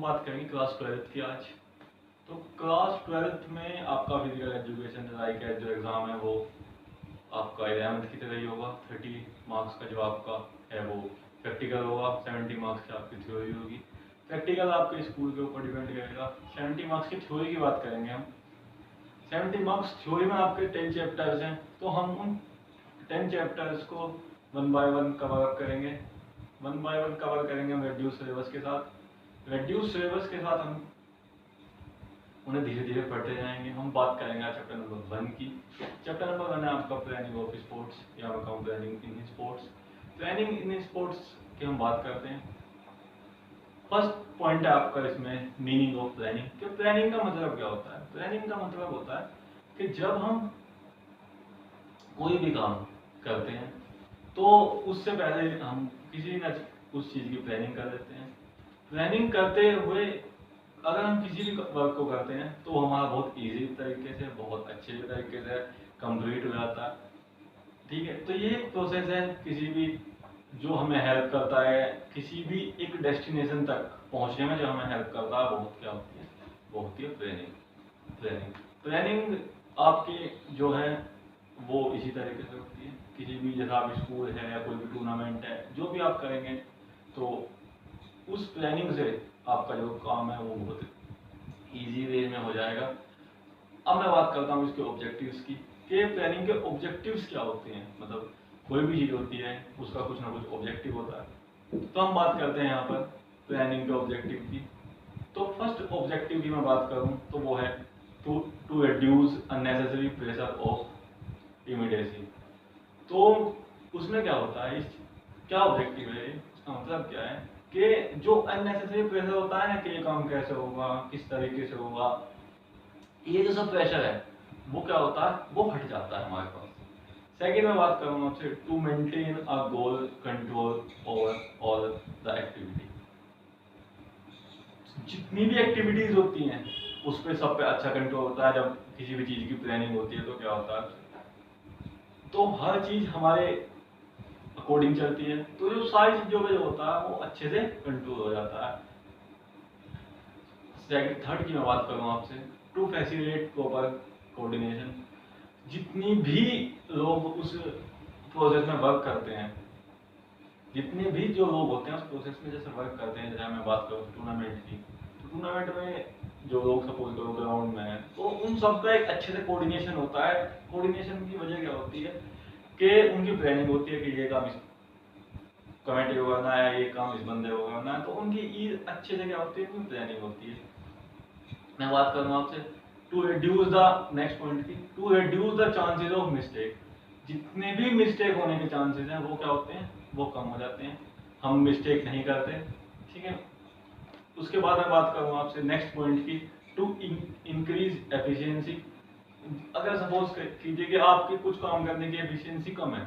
बात करेंगे class 12th की आज। तो क्लास 12th में आपका फिजिकल एजुकेशन लाइक जो एग्ज़ाम है वो आपका 11th की तरह ही होगा। 30 मार्क्स का जो आपका है वो प्रैक्टिकल होगा, 70 मार्क्स की आपकी थ्योरी होगी। प्रैक्टिकल आपके स्कूल के ऊपर डिपेंड करेगा। 70 मार्क्स की थ्योरी की बात करेंगे हम। 70 मार्क्स थ्योरी में आपके 10 चैप्टर्स हैं, तो हम उन 10 चैप्टर्स को 1 बाय 1 कवर अप करेंगे। 1 बाय 1 कवर करेंगे हम रेड्यूस सिलेबस के साथ। रेड्यूस सिलेबस के साथ हम उन्हें धीरे धीरे पढ़ते जाएंगे। हम बात करेंगे चैप्टर नंबर 1 की। चैप्टर नंबर 1 है आपका प्लानिंग ऑफ स्पोर्ट्स या बताऊँ planning in sports. Planning in sports की हम बात करते हैं। फर्स्ट पॉइंट है आपका इसमें मीनिंग ऑफ प्लानिंग कि प्लानिंग का मतलब क्या होता है। प्लानिंग का मतलब होता है कि जब हम कोई भी काम करते हैं तो उससे पहले हम किसी न उस चीज़ की प्लानिंग कर लेते हैं। प्लानिंग करते हुए अगर हम किसी भी वर्क को करते हैं तो हमारा बहुत इजी तरीके से, बहुत अच्छे तरीके से कंप्लीट हो जाता है। ठीक है, तो ये एक प्रोसेस है किसी भी जो हमें हेल्प करता है किसी भी एक डेस्टिनेशन तक पहुंचने में, जो हमें हेल्प करता है बहुत क्या होती है, वो होती है प्लानिंग। प्लानिंग प्लानिंग आपकी जो है वो इसी तरीके से होती है। किसी भी जैसा आप स्कूल है या कोई भी टूर्नामेंट है जो भी आप करेंगे तो उस प्लानिंग से आपका जो काम है वो बहुत इजी वे में हो जाएगा। अब मैं बात करता हूँ इसके ऑब्जेक्टिव्स की कि प्लानिंग के ऑब्जेक्टिव्स क्या होते हैं। मतलब कोई भी चीज़ होती है उसका कुछ ना कुछ ऑब्जेक्टिव होता है। तो हम बात करते हैं यहाँ पर प्लानिंग के ऑब्जेक्टिव की। तो फर्स्ट ऑब्जेक्टिव की मैं बात करूँ तो वो है to reduce unnecessary pressure of immediacy. तो उसमें क्या होता है, इस क्या ऑब्जेक्टिव है, इसका मतलब क्या है कि जो अननेसेसरी प्रेशर होता है ना कि ये काम कैसे होगा, किस तरीके से होगा, ये जो सब प्रेशर है वो क्या होता है, वो हट जाता है हमारे पास। सेकेंड में बात करूँगा आपसे to maintain a goal control over all the activity. जितनी भी एक्टिविटीज होती हैं उस पर सब पे अच्छा कंट्रोल होता है। जब किसी भी चीज़ की प्लानिंग होती है तो क्या होता है, तो हर चीज़ हमारे अकॉर्डिंग चलती है, तो जो सारी चीज़ों पे जो होता है वो अच्छे से कंट्रोल हो जाता है। थर्ड की मैं बात करूँ आपसे टू फैसिलिटेट प्रॉपर कोऑर्डिनेशन। जितनी भी लोग उस प्रोसेस में वर्क करते हैं, जितने भी जो लोग होते हैं उस प्रोसेस में जैसे वर्क करते हैं, जैसे मैं बात करूँ टूर्नामेंट की, तो टूर्नामेंट में जो लोग सपोज करो ग्राउंड में है तो उन सबका एक अच्छे से कोऑर्डिनेशन होता है। कोऑर्डिनेशन की वजह क्या होती है कि उनकी प्लानिंग होती है कि ये काम इस कमेटी को करना है, ये काम इस बंदे को करना है, तो उनकी अच्छे से क्या होती है, उनकी प्लानिंग होती है। मैं बात करूँ आपसे to reduce the next point की to reduce the chances of mistake. जितने भी मिस्टेक होने के चांसेस हैं वो क्या होते हैं, वो कम हो जाते हैं। हम मिस्टेक नहीं करते। ठीक है, उसके बाद मैं बात करूँ आपसे नेक्स्ट पॉइंट की टू इंक्रीज एफिशिएंसी। अगर सपोज कीजिए कि आपके कुछ काम करने की एफिशिएंसी कम है,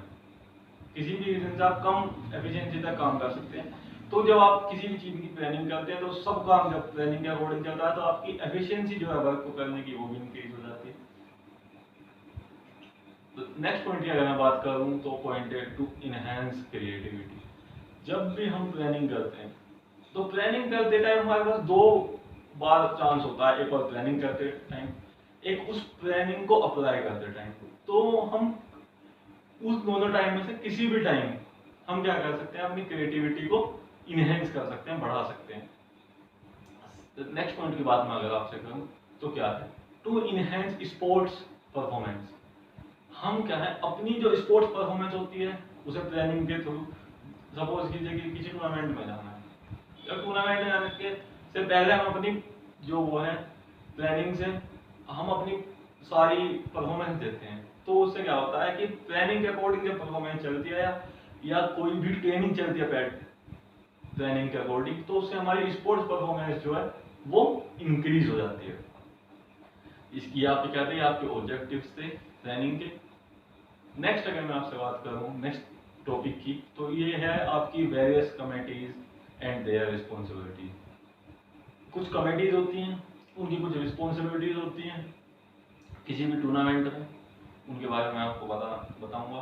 किसी भी रीजन से आप कम एफिशिएंसी तक काम कर सकते हैं, तो जब आप किसी भी चीज़ की प्लानिंग करते हैं तो सब काम जब प्लानिंग के अकॉर्डिंग चलता है तो आपकी एफिशिएंसी जो है वर्क को करने की वो भी इंक्रीज हो जाती है। तो नेक्स्ट पॉइंट की अगर मैं बात करूं तो पॉइंट है टू इनहेंस क्रिएटिविटी। जब भी हम प्लानिंग करते हैं तो प्लानिंग करते टाइम हमारे पास दो बार चांस होता है, एक और प्लानिंग करते टाइम, एक उस प्लानिंग को अप्लाई करते टाइम। तो हम उस दोनों टाइम में से किसी भी टाइम हम क्या कर सकते हैं, अपनी क्रिएटिविटी को इनहेंस कर सकते हैं, बढ़ा सकते हैं। नेक्स्ट पॉइंट की बात मैं अगर आपसे करूं तो क्या है टू इनहेंस स्पोर्ट्स परफॉर्मेंस। हम क्या है अपनी जो स्पोर्ट्स परफॉर्मेंस होती है उसे प्लानिंग के थ्रू, सपोज कीजिए कि किसी टूर्नामेंट में जाना है, जब टूर्नामेंट में जाने के से पहले हम अपनी जो वो है प्लानिंग से हम अपनी सारी परफॉर्मेंस देते हैं। तो उससे क्या होता है कि प्लानिंग के अकॉर्डिंग जब परफॉर्मेंस चलती है या कोई भी ट्रेनिंग चलती है पैट प्लानिंग के अकॉर्डिंग, तो उससे हमारी स्पोर्ट्स परफॉर्मेंस जो है वो इंक्रीज हो जाती है। इसकी आप क्या कहते हैं आपके ऑब्जेक्टिव्स थे प्लानिंग के। नेक्स्ट अगर मैं आपसे बात करूं नेक्स्ट टॉपिक की तो ये है आपकी various committees and their responsibility. कुछ कमेटीज होती हैं, उनकी कुछ रिस्पॉन्सिबिलिटीज होती हैं किसी भी टूर्नामेंट में, उनके बारे में आपको बताऊंगा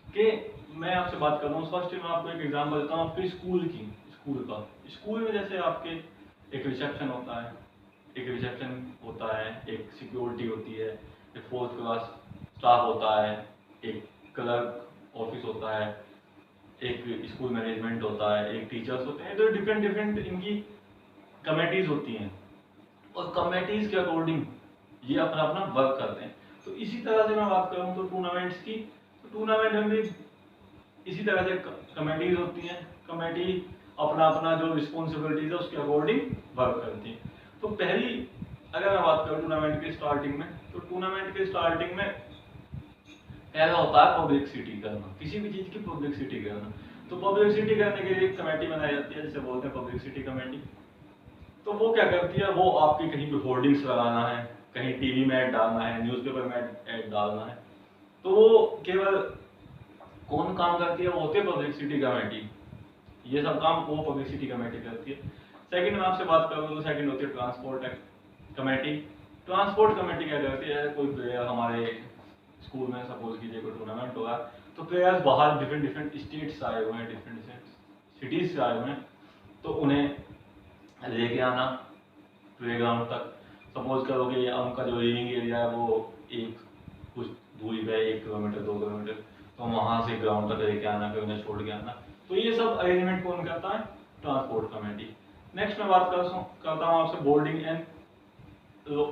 कि मैं आपसे बात कर रहा हूँ। फर्स्ट मैं आपको एक एग्जाम्पल देता हूँ आपके स्कूल की। स्कूल में जैसे आपके एक रिसेप्शन होता है, एक सिक्योरिटी होती है, एक फोर्थ क्लास स्टाफ होता है, एक क्लर्क ऑफिस होता है, एक स्कूल मैनेजमेंट होता है, एक टीचर्स होते हैं। तो डिफरेंट डिफरेंट इनकी कमेटीज होती हैं और कमेटीज के अकॉर्डिंग ये अपना अपना वर्क करते हैं। तो इसी तरह से मैं बात करूँ तो टूर्नामेंट्स की, तो टूर्नामेंट में भी इसी तरह से कमेटीज होती हैं। कमेटी अपना अपना जो रिस्पॉन्सिबिलिटीज है उसके अकॉर्डिंग वर्क करती है। तो पहली अगर मैं बात करूँ टूर्नामेंट के स्टार्टिंग में, तो टूर्नामेंट के स्टार्टिंग में पहला होता है पब्लिसिटी करना, किसी भी चीज़ की पब्लिसिटी करना। तो पब्लिसिटी करने के लिए एक कमेटी बनाई जाती है जिसे बोलते हैं पब्लिसिटी कमेटी। तो वो क्या करती है, वो आपकी कहीं भी होर्डिंग्स लगाना है, कहीं टीवी में ऐड डालना है, न्यूज़पेपर में ऐड डालना है, तो वो केवल कौन काम करती है, वो होती है पब्लिसिटी कमेटी। ये सब काम वो पब्लिसिटी कमेटी करती है। सेकंड में आपसे बात करूँ तो सेकंड होती है ट्रांसपोर्ट कमेटी। ट्रांसपोर्ट कमेटी क्या करती है, कोई प्लेयर हमारे स्कूल में सपोज कीजिए कोई टूर्नामेंट होगा, तो प्लेयर्स बाहर डिफरेंट डिफरेंट स्टेट से आए हुए हैं, डिफरेंट डिफरेंट सिटीज से आए हुए हैं, तो उन्हें लेके आना प्लेग्राउंड तक। सपोज करो कि उनका जो लिविंग एरिया है वो एक कुछ दूरी पे 1 किलोमीटर 2 किलोमीटर, तो वहाँ से ग्राउंड तक लेके आना, फिर उन्हें छोड़ के आना। तो ये सब अरेंजमेंट कौन करता है, ट्रांसपोर्ट कमेटी। नेक्स्ट मैं बात करता हूँ आपसे बोर्डिंग एंड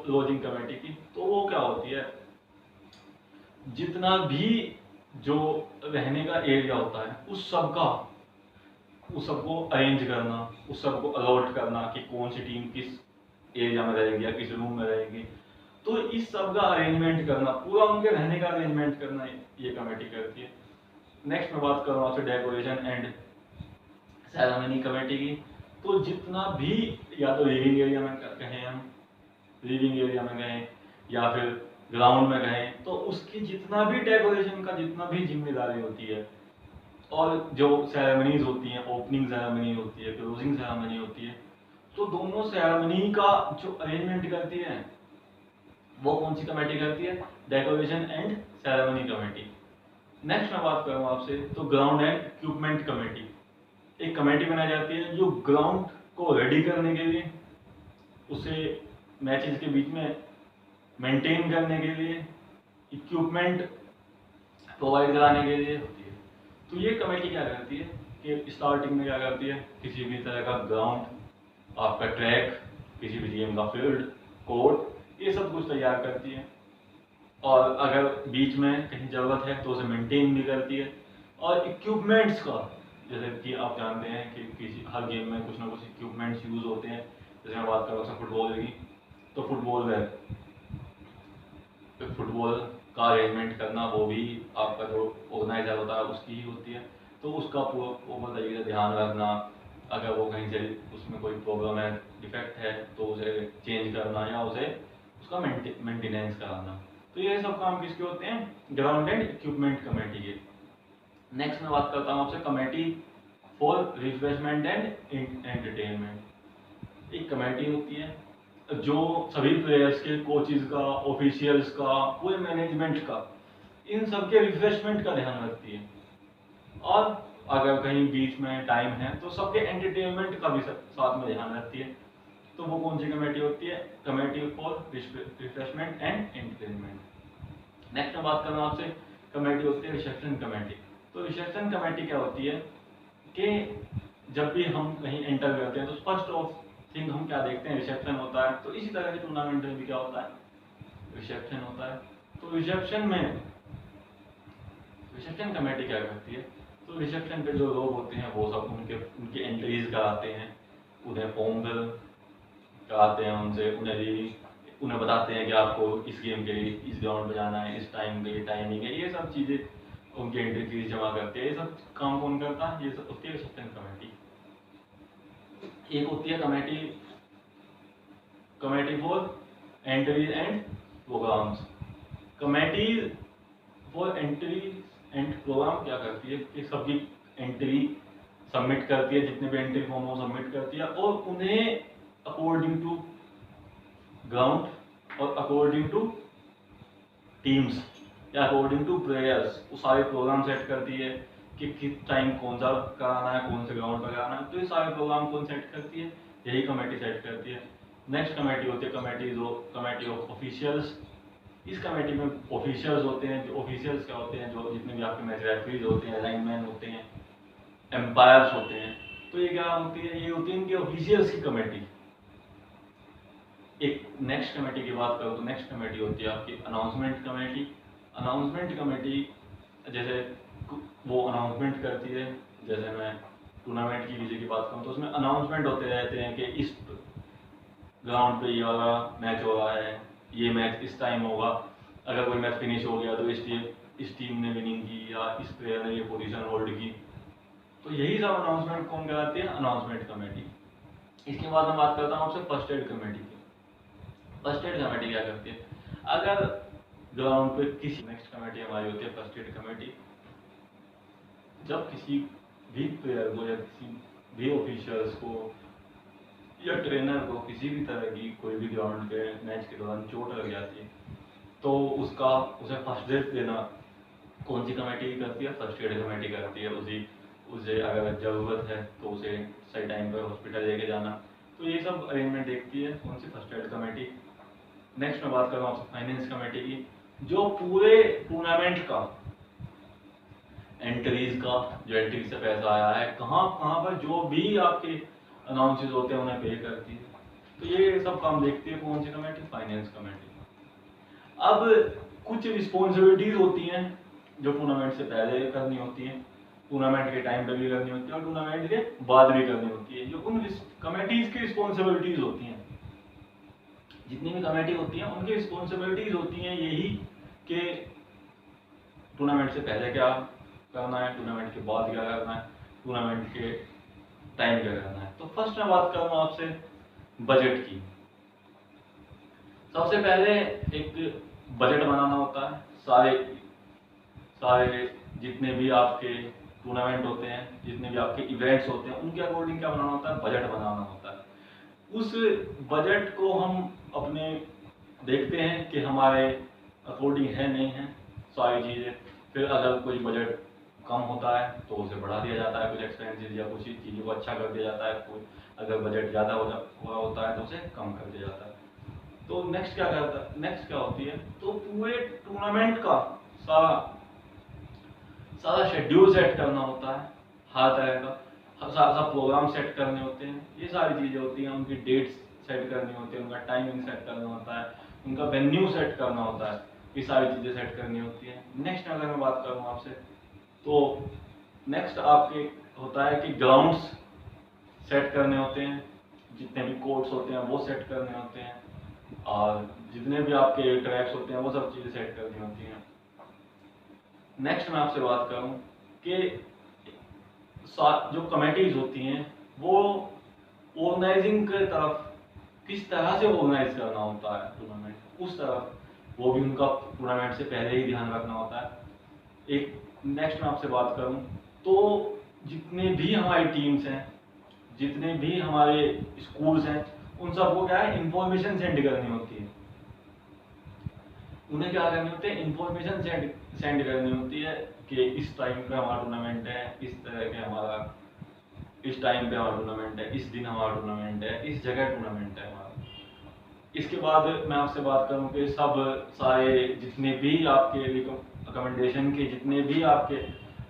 लॉजिंग कमेटी की। तो वो क्या होती है, जितना भी जो रहने का एरिया होता है उस सबको अरेंज करना, उस सबको अलॉट करना कि कौन सी टीम किस एरिया में रहेगी या किस रूम में रहेगी। तो इस सब का अरेंजमेंट करना, पूरा उनके रहने का अरेंजमेंट करना ये कमेटी करती है। नेक्स्ट मैं बात करूँ आपसे डेकोरेशन एंड सेरेमनी कमेटी की। तो जितना भी, या तो लिविंग एरिया में कहें हम, लिविंग एरिया में गए या फिर ग्राउंड में गए, तो उसकी जितना भी डेकोरेशन का जितना भी जिम्मेदारी होती है, और जो सेरेमनीज होती हैं, ओपनिंग सेरेमनी होती है, क्लोजिंग सेरेमनी होती है, तो दोनों सेरेमनी का जो अरेंजमेंट करती है वो कौन सी कमेटी करती है, decoration and ceremony committee. Next मैं बात करूँ आपसे तो ग्राउंड एंड इक्विपमेंट कमेटी। एक कमेटी बनाई जाती है जो ग्राउंड को रेडी करने के लिए, उसे मैचेस के बीच में मेंटेन करने के लिए, इक्विपमेंट प्रोवाइड कराने के लिए होती है। तो ये कमेटी क्या करती है कि स्टार्टिंग में क्या करती है, किसी भी तरह का ग्राउंड, आपका ट्रैक, किसी भी गेम का फील्ड, कोर्ट, ये सब कुछ तैयार करती है। और अगर बीच में कहीं ज़रूरत है तो उसे मेंटेन भी करती है। और इक्विपमेंट्स का, जैसे कि आप जानते हैं कि किसी हर गेम में कुछ ना कुछ इक्विपमेंट्स यूज़ होते हैं। जैसे मैं बात करूँ फुटबॉल की, तो फुटबॉल का अरेंजमेंट करना वो भी आपका जो ऑर्गेनाइजर होता है उसकी ही होती है। तो उसका पूरा तरीके से ध्यान रखना, अगर वो कहीं से उसमें कोई प्रॉब्लम है, डिफेक्ट है, तो उसे चेंज करना या उसे उसका मेंटेनेंस कराना। तो ये सब काम किसके होते हैं, ग्राउंड एंड इक्विपमेंट कमेटी के। नेक्स्ट मैं बात करता हूँ आपसे committee for refreshment and entertainment. एक कमेटी होती है जो सभी प्लेयर्स के, कोचेज का, ऑफिशियल्स का, पूरे मैनेजमेंट का, इन सब के रिफ्रेशमेंट का ध्यान रखती है। और अगर कहीं बीच में टाइम है तो सबके एंटरटेनमेंट का भी साथ में ध्यान रखती है। तो वो कौन सी कमेटी होती है, committee for refreshment and entertainment. Next मैं बात कर रहा हूँ आपसे, कमेटी होती है रिसेप्शन कमेटी। तो रिसेप्शन कमेटी क्या होती है कि जब भी हम कहीं एंटर करते हैं तो फर्स्ट ऑफ थिंग हम क्या देखते हैं, रिसेप्शन होता है। तो इसी तरह के टूर्नामेंट में भी क्या होता है, रिसेप्शन होता है। तो रिसेप्शन कमेटी क्या करती है, तो रिसेप्शन पे जो लोग होते हैं वो सब उनकी एंट्रीज कराते हैं, उन्हें फॉर्म फिल कराते हैं उनसे, उन्हें बताते हैं कि आपको इस गेम के लिए इस ग्राउंड पे जाना है, इस टाइम के लिए टाइमिंग है, ये सब चीज़ें उनकी एंट्री फीस जमा करते हैं। ये सब काम कौन करता है, ये सब होती है रिसेप्शन कमेटी। एक होती है committee for entries and programmes. Committee for entries and programme क्या करती है कि सबकी एंट्री सबमिट करती है, जितने भी एंट्री फॉर्म हो सबमिट करती है, और उन्हें अकॉर्डिंग टू ग्राउंड और अकॉर्डिंग टू टीम्स या अकॉर्डिंग टू प्लेयर्स वो सारे प्रोग्राम सेट करती है कि किस टाइम कौन सा कराना है, कौन से ग्राउंड पर कराना है। तो ये सारे प्रोग्राम कौन सेट करती है, यही कमेटी सेट करती है। नेक्स्ट कमेटी होती है कमेटी ऑफ ऑफिशियल्स। इस कमेटी में ऑफिशियल्स होते हैं। जो ऑफिशियल्स क्या होते हैं, जो जितने भी आपके मैच रेफरीज होते हैं, लाइनमैन होते हैं, एम्पायर्स होते हैं, तो ये क्या होती है, ये होती है इनके ऑफिशियल्स की कमेटी। एक नेक्स्ट कमेटी की बात करूँ तो नेक्स्ट कमेटी होती है आपकी अनाउंसमेंट कमेटी। अनाउंसमेंट कमेटी जैसे वो अनाउंसमेंट करती है, जैसे मैं टूर्नामेंट की विजय की बात करूँ तो उसमें अनाउंसमेंट होते रहते हैं कि इस ग्राउंड पे ये वाला मैच हो रहा है, ये मैच इस टाइम होगा, अगर कोई मैच फिनिश हो गया तो इस टीम ने विनिंग की या इस प्लेयर ने ये पोजीशन होल्ड की। तो यही सब अनाउंसमेंट कौन कराती है, अनाउंसमेंट कमेटी। इसके बाद मैं बात करता हूँ आपसे फर्स्ट एड कमेटी की। फर्स्ट एड कमेटी क्या करती है, अगर ग्राउंड पे किसी, नेक्स्ट कमेटी हमारी होती है फर्स्ट एड कमेटी। जब किसी भी प्लेयर को या किसी भी ऑफिशियल्स को या ट्रेनर को किसी भी तरह की कोई भी ग्राउंड के मैच के दौरान चोट लग जाती है तो उसे फर्स्ट एड देना कौन सी कमेटी करती है, फर्स्ट एड कमेटी करती है। उसे अगर ज़रूरत है तो उसे सही टाइम पर हॉस्पिटल लेके जाना, तो ये सब अरेंजमेंट देखती है कौन सी, फर्स्ट एड कमेटी। नेक्स्ट मैं बात कर रहा हूँ आपसे फाइनेंस कमेटी की, जो पूरे टूर्नामेंट का एंट्रीज का, जो एंट्री से पैसा आया है, कहाँ कहाँ पर जो भी आपके अनाउंसेस होते हैं उन्हें पे करती है। तो ये सब काम देखती है कौन सी कमेटी, फाइनेंस कमेटी। अब कुछ रिस्पॉन्सिबिलिटीज होती हैं जो टूर्नामेंट से पहले करनी होती हैं, टूर्नामेंट के टाइम पे भी करनी होती है और टूर्नामेंट के बाद भी करनी होती है। जो उन कमेटीज की रिस्पॉन्सिबिलिटीज होती हैं, जितनी भी कमेटी होती है उनकी रिस्पॉन्सिबिलिटीज होती हैं यही कि टूर्नामेंट से पहले क्या करना है, टूर्नामेंट के बाद क्या करना है, टूर्नामेंट के टाइम क्या करना है। तो फर्स्ट मैं बात करूँगा आपसे बजट की। सबसे पहले एक बजट बनाना होता है। सारे जितने भी आपके टूर्नामेंट होते हैं, जितने भी आपके इवेंट्स होते हैं, उनके अकॉर्डिंग क्या बनाना होता है, बजट बनाना होता है। उस बजट को हम अपने देखते हैं कि हमारे अकॉर्डिंग है नहीं है सारी चीज़ें। फिर अगर कोई बजट कम होता है तो उसे बढ़ा दिया जाता है, कुछ एक्सपेंसेस या कुछ चीज़ों को अच्छा कर दिया जाता है। कोई अगर बजट ज़्यादा हुआ होता है तो उसे कम कर दिया जाता है। तो नेक्स्ट क्या होती है, तो पूरे टूर्नामेंट का सारा शेड्यूल सेट करना होता है, हर तरह का सारा प्रोग्राम सेट करने होते हैं। ये सारी चीज़ें होती हैं, उनकी डेट्स सेट करनी होती है, उनका टाइमिंग सेट करना होता है, उनका वेन्यू सेट करना होता है, ये सारी चीज़ें सेट करनी होती है। नेक्स्ट अगर मैं बात करूँ आपसे, तो नेक्स्ट आपके होता है कि ग्राउंड्स सेट करने होते हैं, जितने भी कोर्ट्स होते हैं वो सेट करने होते हैं, और जितने भी आपके ट्रैक्स होते हैं वो सब चीज़ें सेट करनी होती हैं। नेक्स्ट मैं आपसे बात करूं कि जो कमेटीज होती हैं वो ऑर्गेनाइजिंग की तरफ किस तरह से ऑर्गेनाइज करना होता है टूर्नामेंट, उस तरफ वो भी उनका टूर्नामेंट से पहले ही ध्यान रखना होता है। एक नेक्स्ट मैं आपसे बात करूं तो जितने भी हमारी टीम्स हैं, जितने भी हमारे स्कूल्स हैं, उन सबको क्या है, इंफॉर्मेशन सेंड करनी होती है। उन्हें क्या करनी होती है, इंफॉर्मेशन सेंड करनी होती है कि इस टाइम पे हमारा टूर्नामेंट है, इस तरह के हमारा इस टाइम पे हमारा टूर्नामेंट है, इस दिन हमारा टूर्नामेंट है, इस जगह टूर्नामेंट है हमारा। इसके बाद मैं आपसे बात करूं कि सब सारे जितने भी आपके रिकमेंडेशन के जितने भी आपके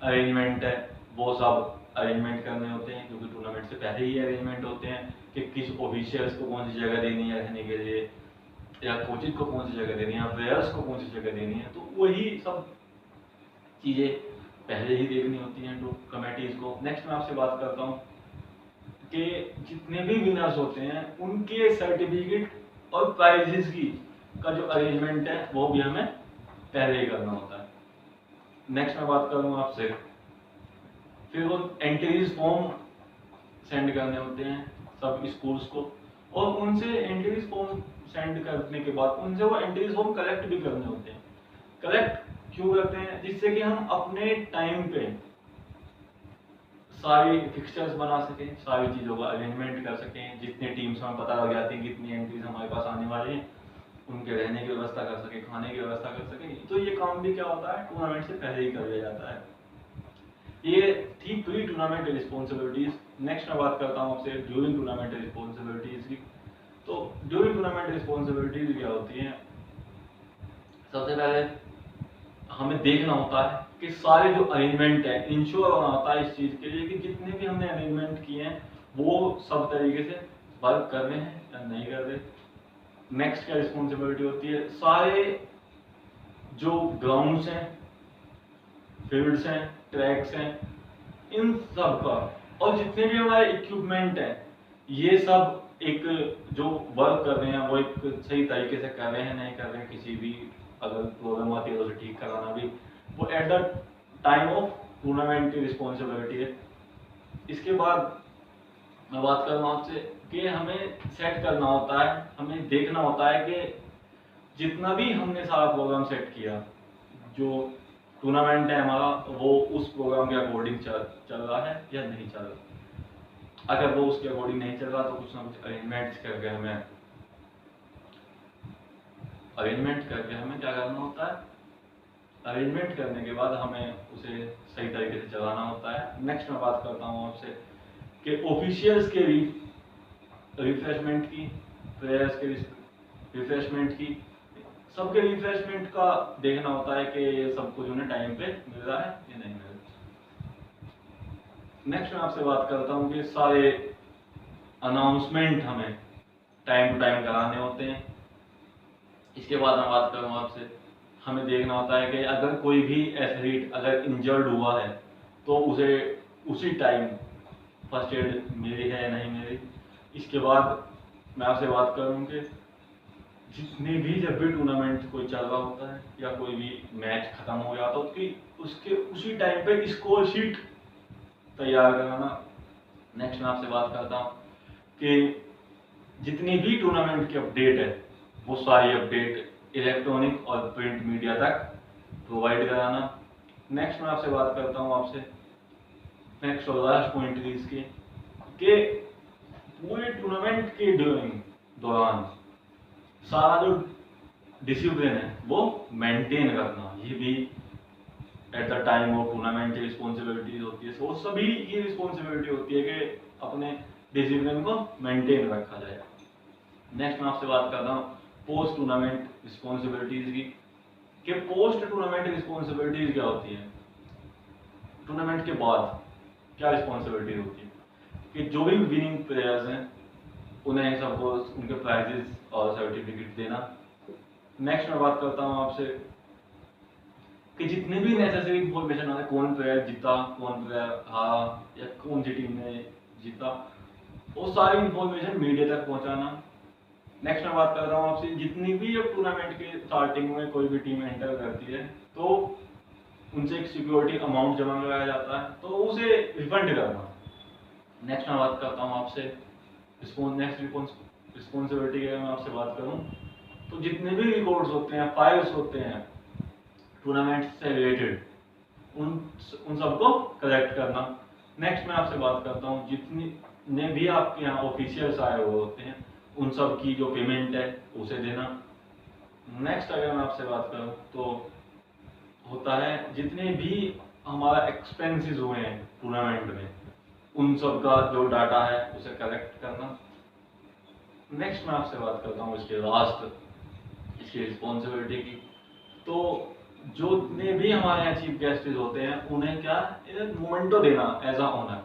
अरेंजमेंट है वो सब अरेंजमेंट करने होते हैं, क्योंकि टूर्नामेंट से पहले ही अरेंजमेंट होते हैं कि किस ऑफिशियल्स को कौन सी जगह देनी है रहने के लिए, या कोचिंग को कौन सी जगह देनी है, प्लेयर्स को कौन सी जगह देनी है। तो वही सब चीज़ें पहले ही देखनी होती हैं तो कमेटीज़ को। नेक्स्ट मैं आपसे बात करता हूँ कि जितने भी विनर्स होते हैं उनके सर्टिफिकेट और प्राइजेस का जो अरेंजमेंट है वो भी हमें पहले ही करना होता है। नेक्स्ट मैं बात करूँगा आपसे, फिर वो एंट्रीज फॉर्म सेंड करने होते हैं सब स्कूल्स को, और उनसे एंट्रीज फॉर्म सेंड करने के बाद उनसे वो एंट्रीज फॉर्म कलेक्ट भी करने होते हैं। कलेक्ट क्यों करते हैं, जिससे कि हम अपने टाइम पे सारी फिक्सचर्स बना सकें, सारी चीज़ों का अरेंजमेंट कर सकें, जितनी टीम्स हमें पता लग जाती हैं कितनी एंट्रीज हमारे पास आने वाली हैं, उनके रहने की व्यवस्था कर सकें, खाने की व्यवस्था कर सकें। तो ये काम भी क्या होता है, टूर्नामेंट से पहले ही कर लिया जाता है। ये थी प्री टूर्नामेंट रिस्पॉन्सिबिलिटीज। नेक्स्ट मैं बात करता हूँ आपसे ड्यूरिंग टूर्नामेंट रिस्पॉन्सिबिलिटीज की। तो ड्यूरिंग टूर्नामेंट रिस्पॉन्सिबिलिटीज क्या होती हैं? सबसे पहले हमें देखना होता है कि सारे जो अरेंजमेंट है, इंश्योर होना होता है इस चीज़ के लिए कि जितने भी हमने अरेंजमेंट किए हैं वो सब तरीके से वर्क कर रहे हैं या नहीं कर रहे। नेक्स्ट क्या रिस्पॉन्सिबिलिटी होती है? सारे जो ग्राउंड्स हैं, फील्ड्स हैं, ट्रैक्स हैं, इन सब का और जितने भी हमारे इक्विपमेंट हैं, ये सब एक जो वर्क कर रहे हैं वो एक सही तरीके से कर रहे हैं नहीं कर रहे हैं, किसी भी अगर प्रॉब्लम आती है तो उसे ठीक कराना भी वो at the time of tournament की रिस्पॉन्सिबिलिटी है। इसके बाद मैं बात कर रहा हूँ आपसे कि हमें सेट करना होता है, हमें देखना होता है कि जितना भी हमने सारा प्रोग्राम सेट किया, जो टूर्नामेंट है हमारा वो उस प्रोग्राम के अकॉर्डिंग चल रहा है या नहीं चल रहा। अगर वो उसके अकॉर्डिंग नहीं चल रहा तो कुछ ना कुछ अरेंजमेंट करके हमें क्या करना होता है? अरेंजमेंट करने के बाद हमें उसे सही तरीके से चलाना होता है। नेक्स्ट मैं बात करता हूँ आपसे कि ऑफिशियल्स के रिफ्रेशमेंट की, प्लेयर्स के रिफ्रेशमेंट की, सबके रिफ्रेशमेंट का देखना होता है कि ये सब कुछ उन्हें टाइम पे मिल रहा है या नहीं मिल रहा। नेक्स्ट मैं आपसे बात करता हूँ कि सारे अनाउंसमेंट हमें टाइम टू टाइम कराने होते हैं। इसके बाद मैं बात करूँ आपसे, हमें देखना होता है कि अगर कोई भी एथलीट अगर इंजर्ड हुआ है तो उसे उसी टाइम फर्स्ट एड मिली है या नहीं मिली। इसके बाद मैं आपसे बात करूँ कि जितने भी जब भी टूर्नामेंट कोई चल रहा होता है या कोई भी मैच खत्म हो गया तो उसके उसी टाइम पे स्कोर शीट तैयार कराना। नेक्स्ट मैं आपसे बात करता हूँ कि जितनी भी टूर्नामेंट की अपडेट है वो सारी अपडेट इलेक्ट्रॉनिक और प्रिंट मीडिया तक प्रोवाइड कराना। नेक्स्ट मैं आपसे बात करता हूँ आपसे नेक्स्ट और लास्ट पॉइंट इसके कि पूरे टूर्नामेंट के दौरान सारा जो डिसिप्लिन है वो मेंटेन करना, ये भी at the time of tournament की रिस्पॉन्सिबिलिटीज होती है। वो सभी की रिस्पॉन्सिबिलिटी होती है कि अपने डिसिप्लिन को मेंटेन रखा जाए। नेक्स्ट मैं आपसे बात करता हूँ पोस्ट टूर्नामेंट रिस्पॉन्सिबिलिटीज की कि पोस्ट टूर्नामेंट रिस्पॉन्सिबिलिटीज क्या होती है? टूर्नामेंट के बाद क्या रिस्पॉन्सिबिलिटी होती है कि जो भी विनिंग प्लेयर्स हैं उन्हें सबको उनके प्राइजेस और सर्टिफिकेट देना। नेक्स्ट मैं बात करता हूँ आपसे कि जितने भी नेसेसरी इंफॉर्मेशन है, कौन प्लेयर जीता, कौन प्लेयर हारा या कौन सी टीम ने जीता, वो सारी इंफॉर्मेशन मीडिया तक पहुंचाना। नेक्स्ट मैं बात कर रहा हूँ आपसे जितनी भी अब टूर्नामेंट के स्टार्टिंग में कोई भी टीम एंटर करती है तो उनसे एक सिक्योरिटी अमाउंट जमा कराया जाता है तो उसे रिफंड करना। नेक्स्ट मैं बात करता हूँ आपसे रिस्पॉन्सिबिलिटी की। मैं आपसे बात करूँ तो जितने भी रिकॉर्ड्स होते हैं, फाइल्स होते हैं टूर्नामेंट से रिलेटेड, उन सबको कलेक्ट करना। नेक्स्ट मैं आपसे बात करता हूँ जितने भी आपके यहाँ ऑफिशियल्स आए हुए होते हैं उन सब की जो पेमेंट है उसे देना। नेक्स्ट अगर मैं आपसे बात करूँ तो होता है जितने भी हमारा एक्सपेंसेस हुए हैं टूर्नामेंट में उन सब का जो डाटा है उसे कलेक्ट करना। नेक्स्ट मैं आपसे बात करता हूँ इसके लास्ट इसकी रिस्पॉन्सिबिलिटी की। तो जो जितने भी हमारे यहाँ चीफ गेस्टेज होते हैं उन्हें क्या मोमेंटो देना एज अ ऑनर।